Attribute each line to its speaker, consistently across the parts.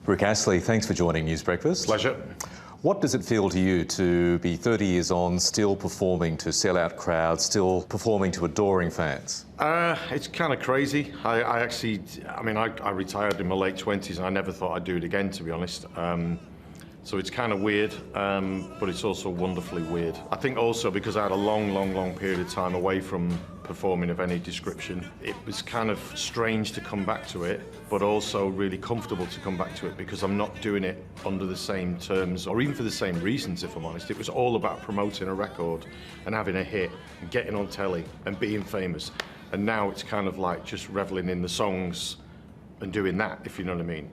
Speaker 1: Rick Astley, thanks for joining News Breakfast.
Speaker 2: Pleasure.
Speaker 1: What does it feel to you to be 30 years on, still performing to sell-out crowds, still performing to adoring fans?
Speaker 2: It's kind of crazy. I retired in my late 20s and I never thought I'd do it again, to be honest. So it's kind of weird, but it's also wonderfully weird. I think also because I had a long period of time away from performing of any description, it was kind of strange to come back to it, but also really comfortable to come back to it because I'm not doing it under the same terms or even for the same reasons, if I'm honest. It was all about promoting a record and having a hit and getting on telly and being famous. And now it's kind of like just reveling in the songs and doing that, if you know what I mean.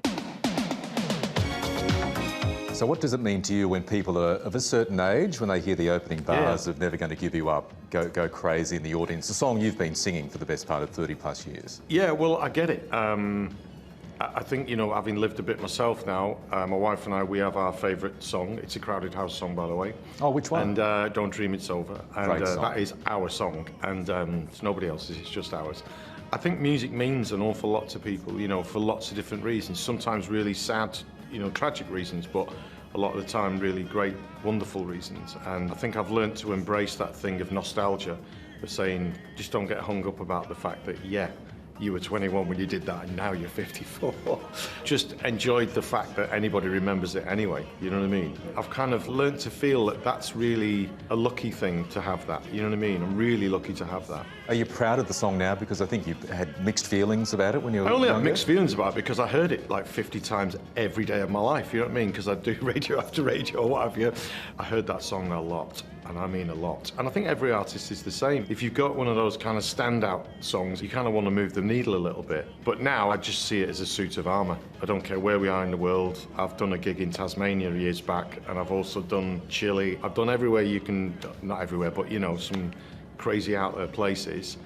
Speaker 1: So what does it mean to you when people are of a certain age, when they hear the opening bars of Never Gonna Give You Up, go crazy in the audience? A song you've been singing for the best part of 30 plus years.
Speaker 2: Yeah, well, I get it. I think, you know, having lived a bit myself now, my wife and I, we have our favourite song. It's a Crowded House song, by the way.
Speaker 1: Oh, which one?
Speaker 2: And Don't Dream It's Over. And that is our song, and it's nobody else's, it's just ours. I think music means an awful lot to people, you know, for lots of different reasons. Sometimes really sad, you know, tragic reasons, but a lot of the time really great, wonderful reasons. And I think I've learned to embrace that thing of nostalgia, of saying, just don't get hung up about the fact that, yeah, you were 21 when you did that and now you're 54. Just enjoyed the fact that anybody remembers it anyway, you know what I mean? I've kind of learned to feel that that's really a lucky thing to have that, you know what I mean? I'm really lucky to have that.
Speaker 1: Are you proud of the song now? Because I think you had mixed feelings about it when you were younger.
Speaker 2: I only have mixed feelings about it because I heard it like 50 times every day of my life, you know what I mean? Because I do radio after radio or what have you. I heard that song a lot. And I mean a lot. And I think every artist is the same. If you've got one of those kind of standout songs, you kind of want to move the needle a little bit. But now I just see it as a suit of armour. I don't care where we are in the world. I've done a gig in Tasmania years back, and I've also done Chile. I've done everywhere you can, not everywhere, but you know, some crazy out there places.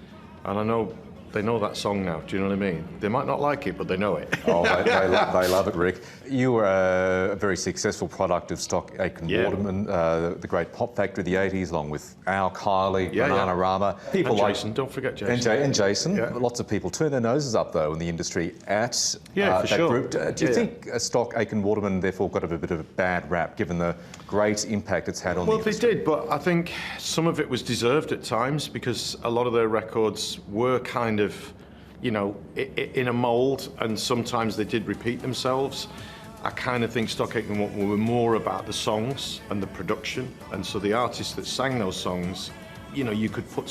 Speaker 2: And I know they know that song now, do you know what I mean? They might not like it, but they know it.
Speaker 1: Oh, they love it, Rick. You were a very successful product of stock Aitken Waterman, the great pop factor of the 80s, along with Al, Kylie, Bananarama.
Speaker 2: People like Jason, don't forget Jason.
Speaker 1: And Jason. Yeah. Lots of people turn their noses up, though, in the industry at that group. Do you think stock Aitken Waterman, therefore, got a bit of a bad rap, given the great impact it's had on the industry?
Speaker 2: Well, they did, but I think some of it was deserved at times because a lot of their records were kind of, you know, in a mould, and sometimes they did repeat themselves. I kind of think Stock Aitken Waterman were more about the songs and the production, and so the artists that sang those songs, you know, you could put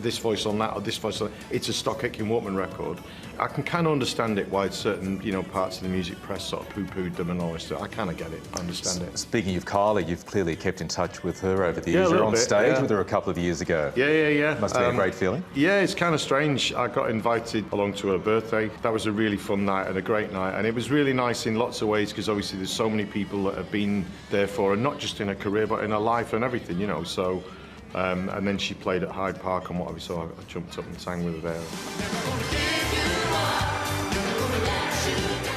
Speaker 2: this voice on that or this voice on that. It's a Stock Aitken Waterman record. I can kind of understand it why certain, you know, parts of the music press sort of poo-pooed them and all this stuff. I kind of get it. I understand it.
Speaker 1: Speaking of Carla, you've clearly kept in touch with her over the years. You were on stage with her a couple of years ago.
Speaker 2: Yeah.
Speaker 1: Must have been a great feeling.
Speaker 2: Yeah, it's kind of strange. I got invited along to her birthday. That was a really fun night and a great night. And it was really nice in lots of ways because obviously there's so many people that have been there for her, not just in her career, but in her life and everything, you know. So. And then she played at Hyde Park and whatever, so I jumped up and sang with her there.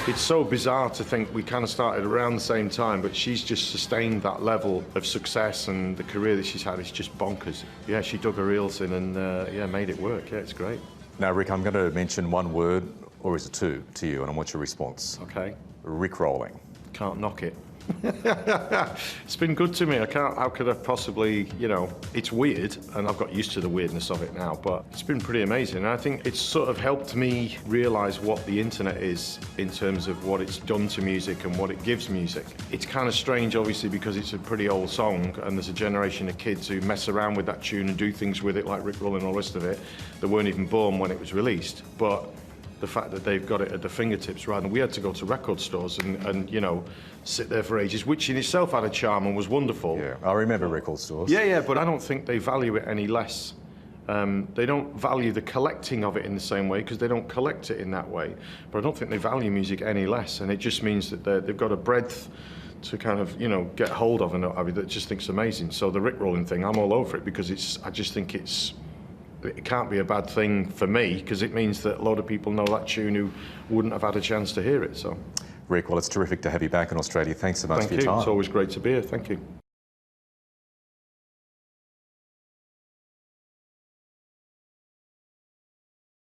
Speaker 2: It's so bizarre to think we kind of started around the same time, but she's just sustained that level of success, and the career that she's had is just bonkers. Yeah, she dug her heels in and made it work. Yeah, it's great.
Speaker 1: Now, Rick, I'm going to mention one word, or is it two, to you, and I want your response.
Speaker 2: Okay.
Speaker 1: Rickrolling.
Speaker 2: Can't knock it. It's been good to me. How could I possibly, you know, it's weird and I've got used to the weirdness of it now, but it's been pretty amazing. And I think it's sort of helped me realise what the internet is in terms of what it's done to music and what it gives music. It's kind of strange, obviously, because it's a pretty old song and there's a generation of kids who mess around with that tune and do things with it like Rickrolling and all the rest of it that weren't even born when it was released. But the fact that they've got it at their fingertips rather than we had to go to record stores and you know, sit there for ages, which in itself had a charm and was wonderful.
Speaker 1: Yeah, I remember record stores.
Speaker 2: Yeah, but I don't think they value it any less. They don't value the collecting of it in the same way because they don't collect it in that way. But I don't think they value music any less, and it just means that they've got a breadth to kind of, you know, get hold of and that just thinks amazing. So the Rickrolling thing, I'm all over it because I just think it can't be a bad thing for me because it means that a lot of people know that tune who wouldn't have had a chance to hear it. So,
Speaker 1: Rick, well, it's terrific to have you back in Australia. Thanks so much for your time.
Speaker 2: Thank you. It's always great to be here. Thank you.